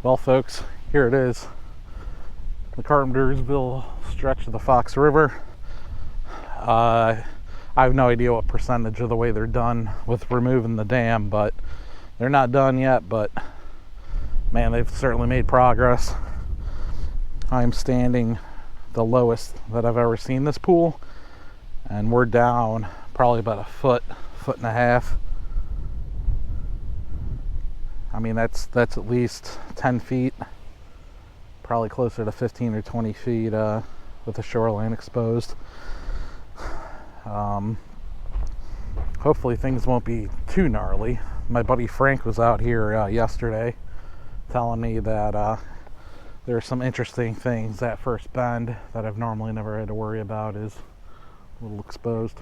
Well, folks, here it is. The Carpensterville stretch of the Fox River. I have no idea what percentage of the way they're done with removing the dam, but they're not done yet, but man, they've certainly made progress. I'm standing the lowest that I've ever seen this pool, and we're down probably about a foot and a half. I mean, that's at least 10 feet, probably closer to 15 or 20 feet with the shoreline exposed. Hopefully things won't be too gnarly. My buddy Frank was out here yesterday telling me that there are some interesting things. That first bend that I've normally never had to worry about is a little exposed.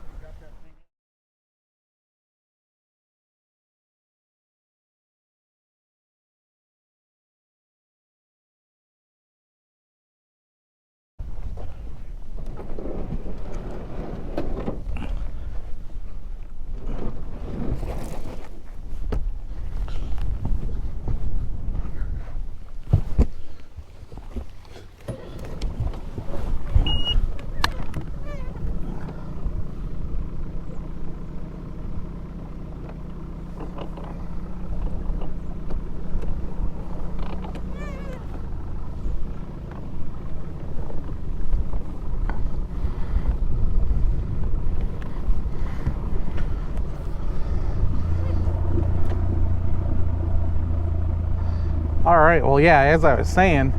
All right, well, yeah, as I was saying,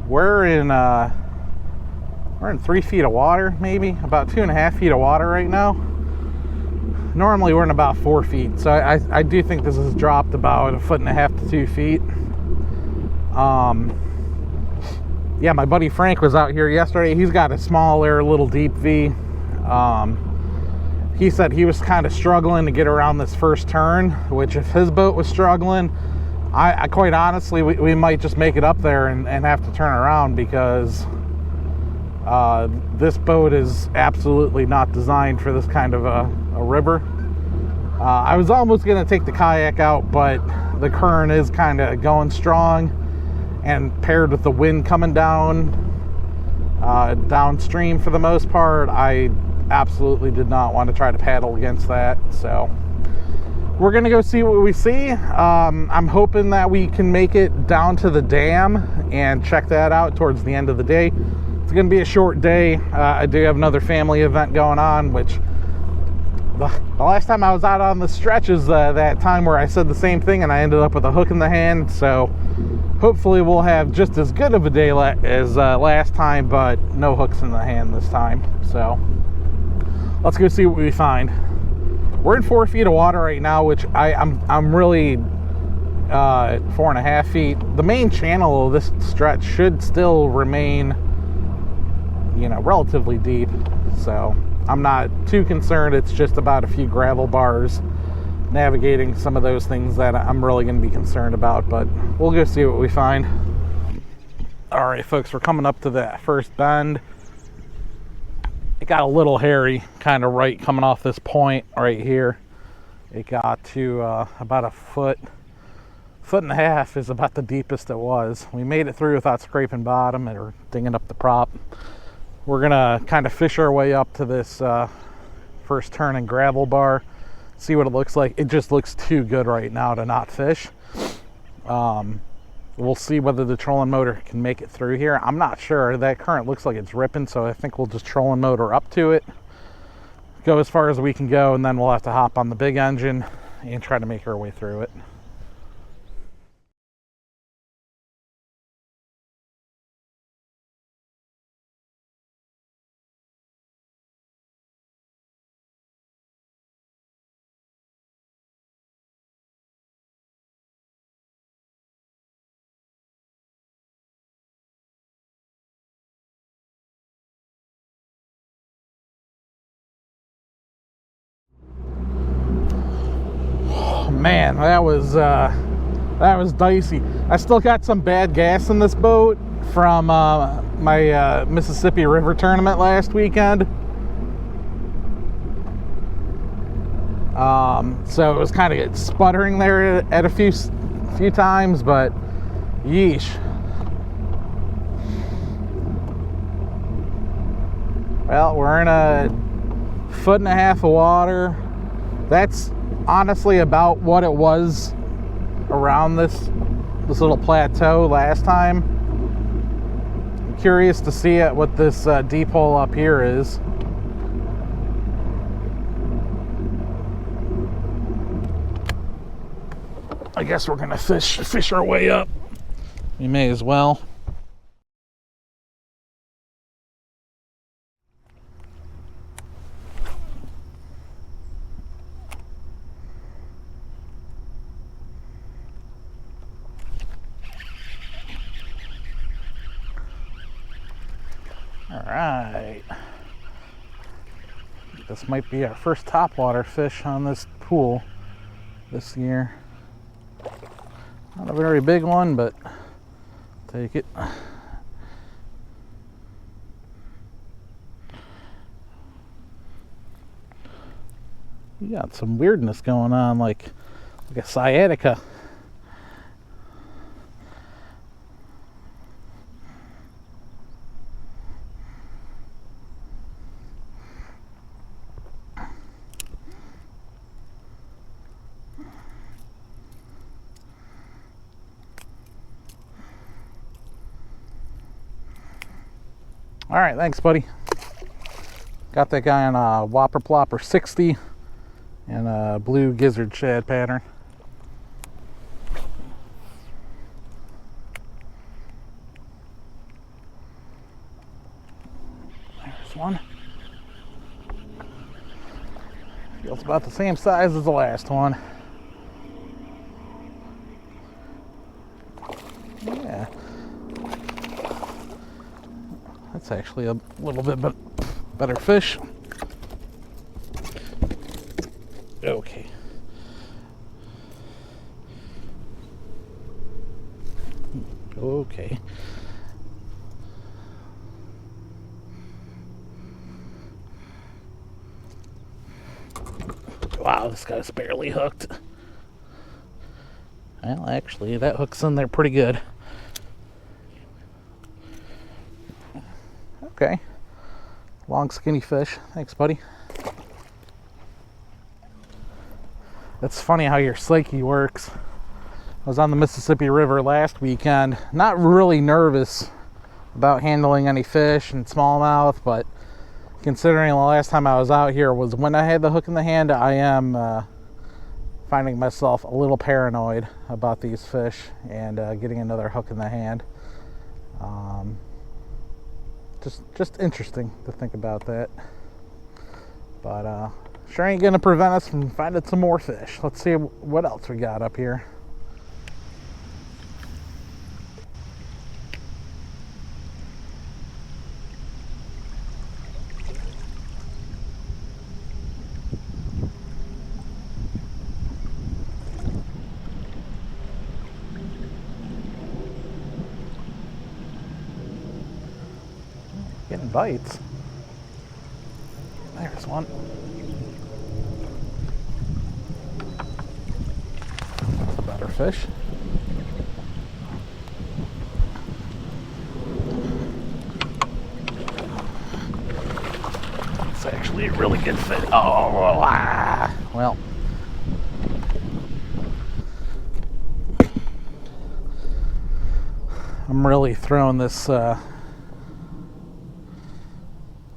we're in 3 feet of water, maybe about 2.5 feet of water right now. Normally we're in about 4 feet, so I do think this has dropped about 1.5 to 2 feet. Yeah, my buddy Frank was out here yesterday. He's got a smaller little deep V. He said he was kind of struggling to get around this first turn, which if his boat was struggling, I quite honestly, we might just make it up there and have to turn around, because this boat is absolutely not designed for this kind of a river. I was almost going to take the kayak out, but the current is kind of going strong, and paired with the wind coming down downstream for the most part, I absolutely did not want to try to paddle against that. So we're gonna go see what we see. I'm hoping that we can make it down to the dam and check that out towards the end of the day. It's gonna be a short day. I do have another family event going on, which the last time I was out on the stretch is that time where I said the same thing and I ended up with a hook in the hand. So hopefully we'll have just as good of a day as last time, but no hooks in the hand this time. So let's go see what we find. We're in 4 feet of water right now, which I'm really 4.5 feet. The main channel of this stretch should still remain, relatively deep. So I'm not too concerned. It's just about a few gravel bars navigating some of those things that I'm really going to be concerned about. But we'll go see what we find. All right, folks, we're coming up to that first bend. It got a little hairy, kind of right coming off this point right here. It got to about a foot and a half is about the deepest it was. We made it through without scraping bottom or dinging up the prop. We're gonna kind of fish our way up to this first turn and gravel bar, see what it looks like. It just looks too good right now to not fish. We'll see whether the trolling motor can make it through here. I'm not sure. That current looks like it's ripping, so I think we'll just trolling motor up to it, go as far as we can go, and then we'll have to hop on the big engine and try to make our way through it. Man, that was dicey. I still got some bad gas in this boat from my Mississippi River tournament last weekend. So it was kind of sputtering there at a few a few times, but yeesh. Well, we're in a 1.5 foot of water. That's honestly about what it was around this little plateau last time. I'm curious to see what this deep hole up here is. I guess we're gonna fish our way up. We may as well. All right. This might be our first topwater fish on this pool this year. Not a very big one, but take it. You got some weirdness going on, like a sciatica. All right, thanks, buddy. Got that guy on a Whopper Plopper 60 and a blue gizzard shad pattern. There's one. Feels about the same size as the last one. Yeah. That's actually a little bit better fish. Okay. Okay. Wow, this guy's barely hooked. Well, actually, that hook's in there pretty good. Okay. Long, skinny fish. Thanks, buddy. It's funny how your psyche works. I was on the Mississippi River last weekend, not really nervous about handling any fish and smallmouth, but considering the last time I was out here was when I had the hook in the hand, I am finding myself a little paranoid about these fish and getting another hook in the hand. Just interesting to think about that. But sure ain't gonna prevent us from finding some more fish. Let's see what else we got up here. Getting bites. There's one. That's a better fish. It's actually a really good fish. Oh, well. I'm really throwing this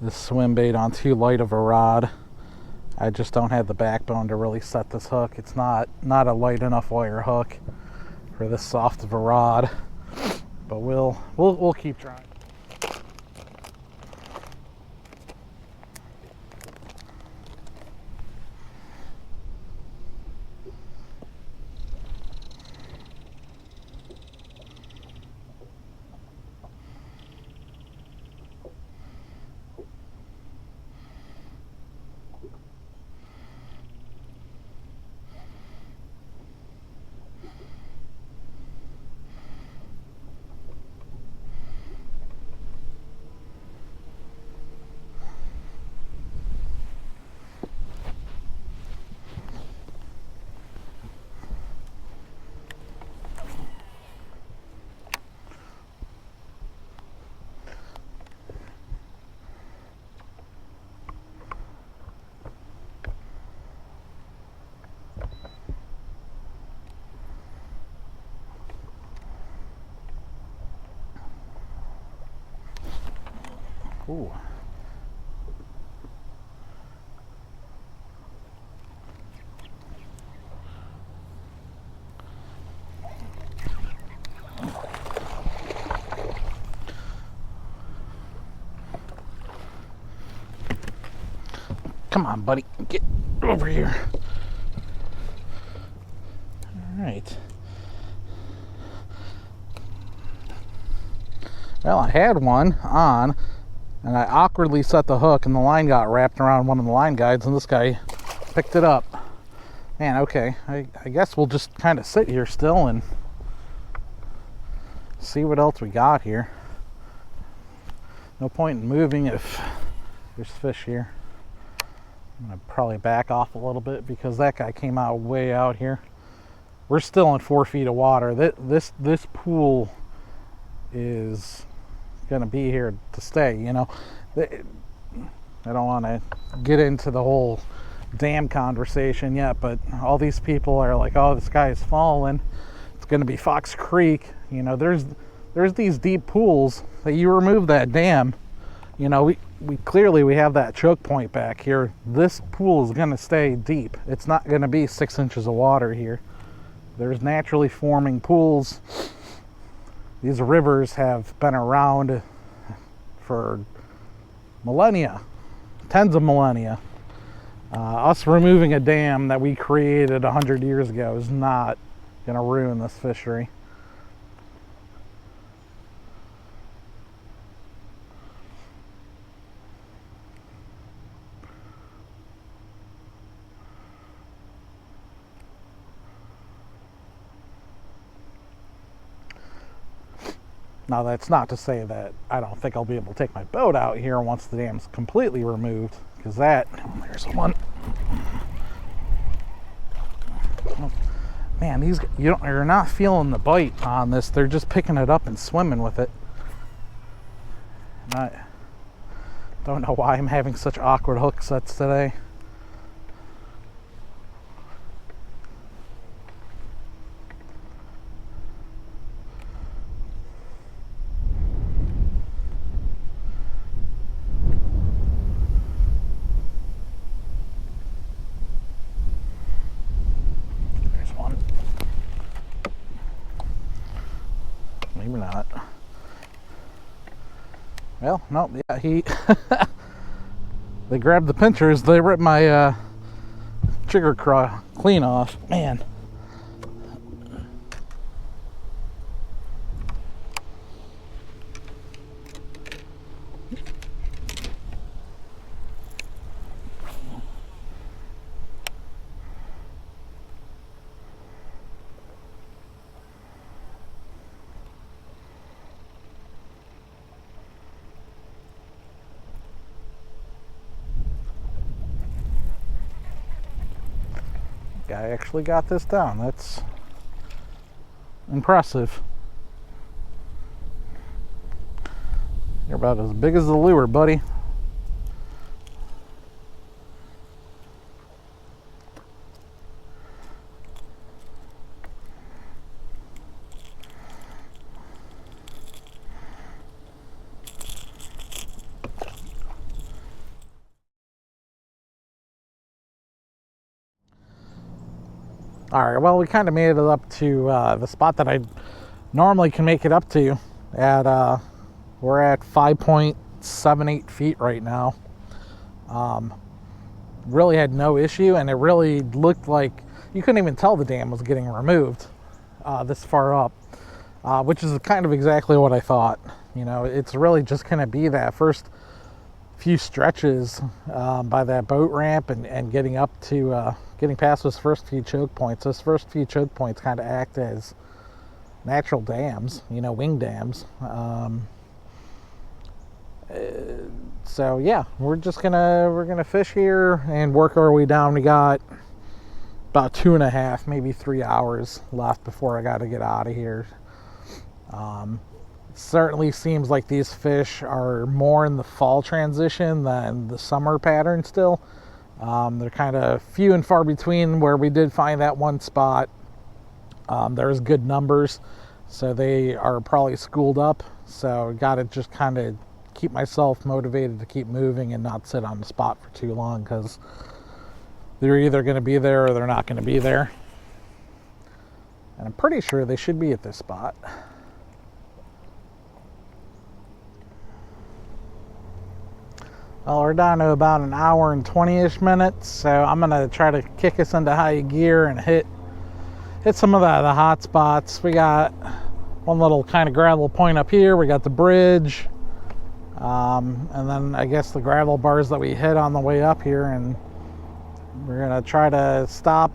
this swim bait on too light of a rod. I just don't have the backbone to really set this hook. It's not a light enough wire hook for this soft of a rod, but we'll keep trying. Ooh. Come on, buddy, get over here. All right. Well, I had one on, and I awkwardly set the hook, and the line got wrapped around one of the line guides, and this guy picked it up. Man, okay, I guess we'll just kind of sit here still and see what else we got here. No point in moving if there's fish here. I'm gonna probably back off a little bit because that guy came out way out here. We're still in 4 feet of water. This pool is gonna be here to stay, you know. I don't want to get into the whole dam conversation yet, but all these people are like, oh, the sky is falling, it's gonna be Fox Creek. You know, there's these deep pools that you remove that dam, you know, we clearly have that choke point back here. This pool is gonna stay deep. It's not gonna be 6 inches of water here. There's naturally forming pools. These rivers have been around for millennia, tens of millennia. Us removing a dam that we created 100 years ago is not going to ruin this fishery. Now, that's not to say that I don't think I'll be able to take my boat out here once the dam's completely removed, because that, there's one. Oh, man, these, you're not feeling the bite on this. They're just picking it up and swimming with it. And I don't know why I'm having such awkward hook sets today. Maybe not. Well, no, yeah, he they grabbed the pinchers, they ripped my trigger claw clean off. Man. I actually got this down. That's impressive. You're about as big as the lure, buddy. All right, well, we kind of made it up to the spot that I normally can make it up to. We're at 5.78 feet right now. Really had no issue, and it really looked like you couldn't even tell the dam was getting removed this far up, which is kind of exactly what I thought. You know, it's really just going to be that first few stretches by that boat ramp and getting up to getting past those first few choke points. Those first few choke points kind of act as natural dams, you know, wing dams. So yeah, we're gonna fish here and work our way down. We got about 2.5, maybe 3 hours left before I got to get out of here. Certainly seems like these fish are more in the fall transition than the summer pattern still. They're kind of few and far between where we did find that one spot. There's good numbers, so they are probably schooled up. So got to just kind of keep myself motivated to keep moving and not sit on the spot for too long, because they're either going to be there or they're not going to be there. And I'm pretty sure they should be at this spot. Well, we're down to about an hour and 20-ish minutes, so I'm going to try to kick us into high gear and hit some of the hot spots. We got one little kind of gravel point up here. We got the bridge, and then I guess the gravel bars that we hit on the way up here, and we're going to try to stop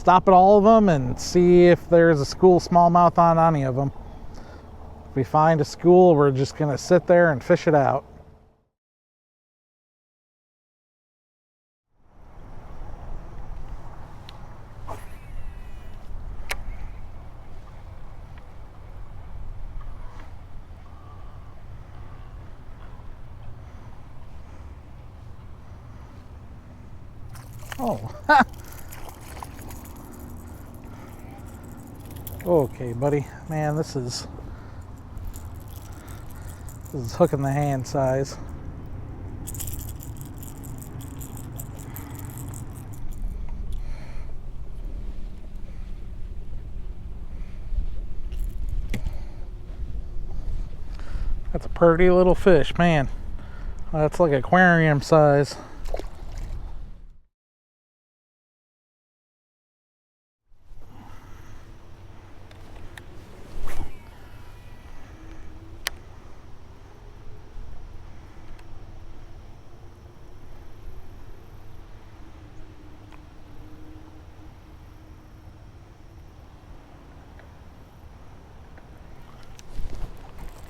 at all of them and see if there's a school smallmouth on any of them. If we find a school, we're just going to sit there and fish it out. Oh, okay, buddy. Man, this is hook in the hand size. That's a pretty little fish, man. That's like aquarium size.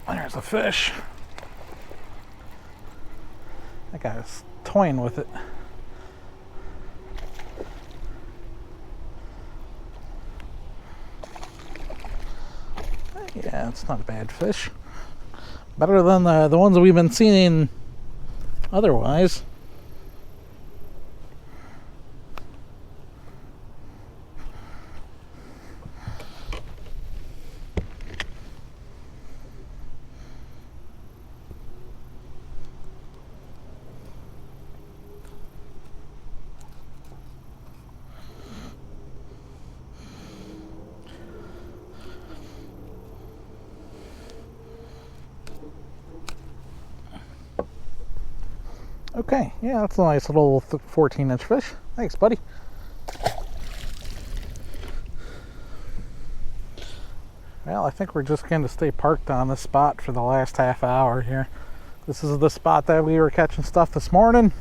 There's a fish. That guy's toying with it. Yeah, it's not a bad fish. Better than the ones that we've been seeing otherwise. Okay, yeah, that's a nice little 14-inch fish. Thanks, buddy. Well, I think we're just going to stay parked on this spot for the last half hour here. This is the spot that we were catching stuff this morning.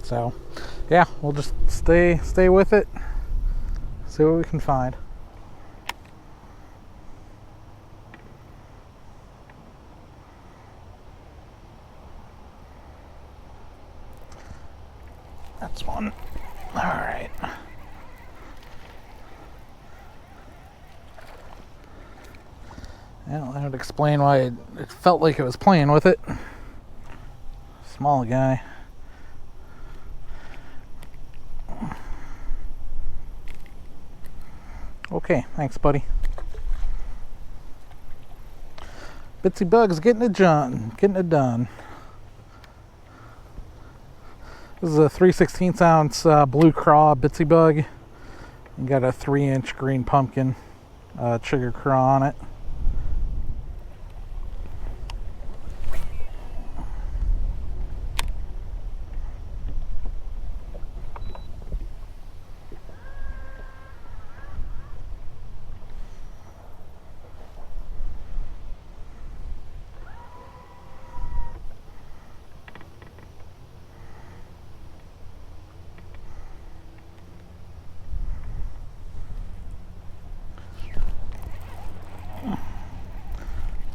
So, yeah, we'll just stay with it. See what we can find. That's one. All right. Well, that would explain why it felt like it was playing with it. Small guy. Okay, thanks, buddy. Bitsy Bug's getting it done. This is a 3/16 ounce blue craw Bitsy Bug. And got a 3-inch green pumpkin trigger craw on it.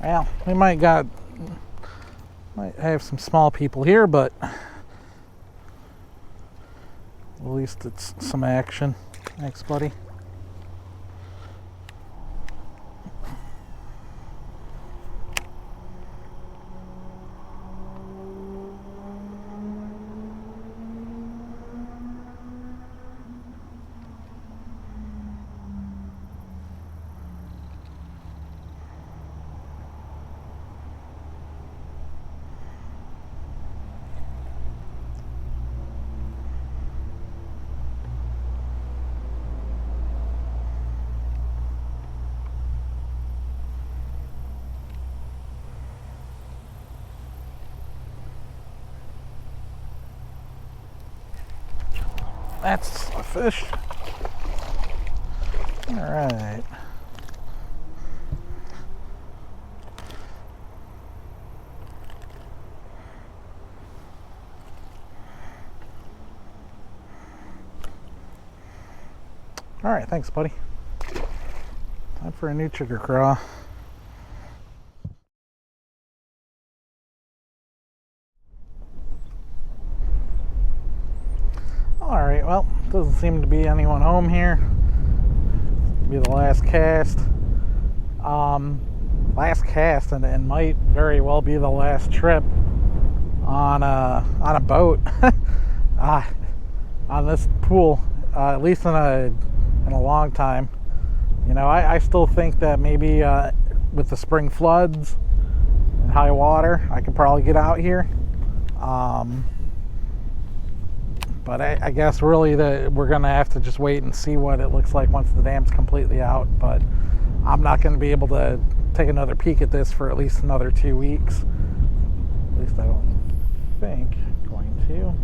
Well, we might have some small people here, but at least it's some action. Thanks, buddy. That's a fish. All right. All right, thanks, buddy. Time for a new chigger craw. All right, well, doesn't seem to be anyone home here. Be the last cast. Last cast, and might very well be the last trip on a boat on this pool, at least in a long time. You know, I still think that maybe with the spring floods and high water, I could probably get out here. But I guess really we're going to have to just wait and see what it looks like once the dam's completely out. But I'm not going to be able to take another peek at this for at least another 2 weeks. At least I don't think I'm going to.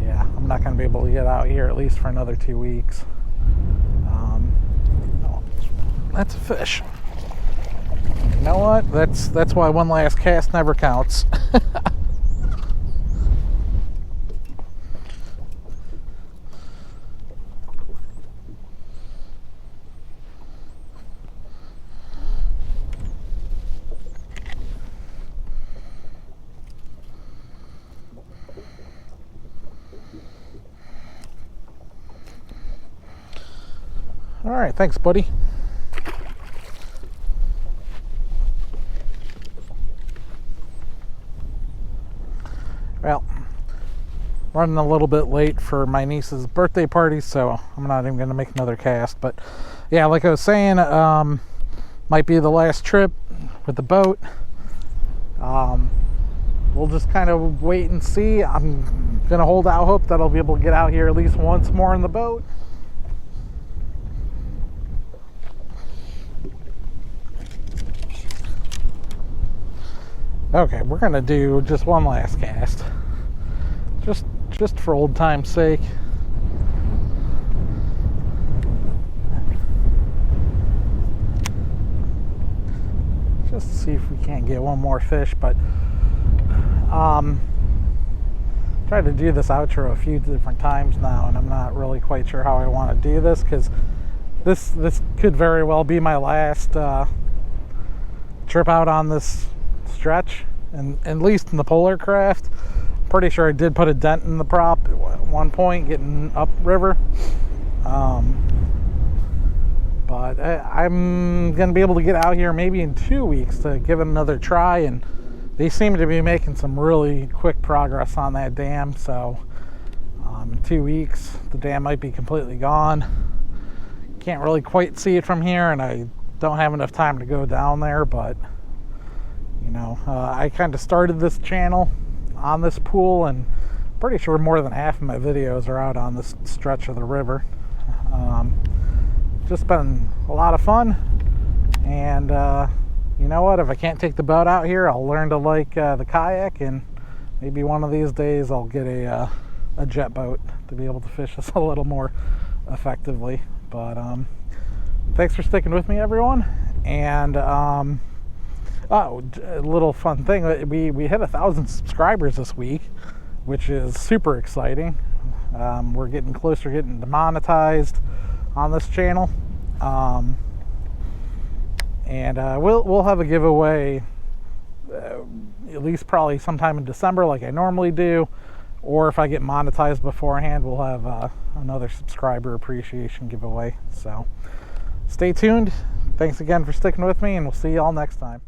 Yeah, I'm not going to be able to get out here at least for another 2 weeks. That's a fish. You know what? That's why one last cast never counts. All right, thanks, buddy. Well, running a little bit late for my niece's birthday party, so I'm not even going to make another cast. But yeah, like I was saying, might be the last trip with the boat. We'll just kind of wait and see. I'm going to hold out hope that I'll be able to get out here at least once more in the boat. Okay, we're gonna do just one last cast, just for old time's sake. Just to see if we can't get one more fish. But tried to do this outro a few different times now, and I'm not really quite sure how I want to do this, because this could very well be my last trip out on this stretch, and at least in the Polar Craft. Pretty sure I did put a dent in the prop at one point getting upriver, but I'm gonna be able to get out here maybe in 2 weeks to give it another try, and they seem to be making some really quick progress on that dam. So in 2 weeks the dam might be completely gone. Can't really quite see it from here, and I don't have enough time to go down there, but you know, I kind of started this channel on this pool, and pretty sure more than half of my videos are out on this stretch of the river. Just been a lot of fun, and you know what, if I can't take the boat out here, I'll learn to like the kayak, and maybe one of these days I'll get a jet boat to be able to fish this a little more effectively. But thanks for sticking with me, everyone. And oh, a little fun thing, we hit 1,000 subscribers this week, which is super exciting. We're getting closer, getting demonetized on this channel, and we'll have a giveaway at least probably sometime in December, like I normally do, or if I get monetized beforehand, we'll have another subscriber appreciation giveaway. So stay tuned. Thanks again for sticking with me, and we'll see you all next time.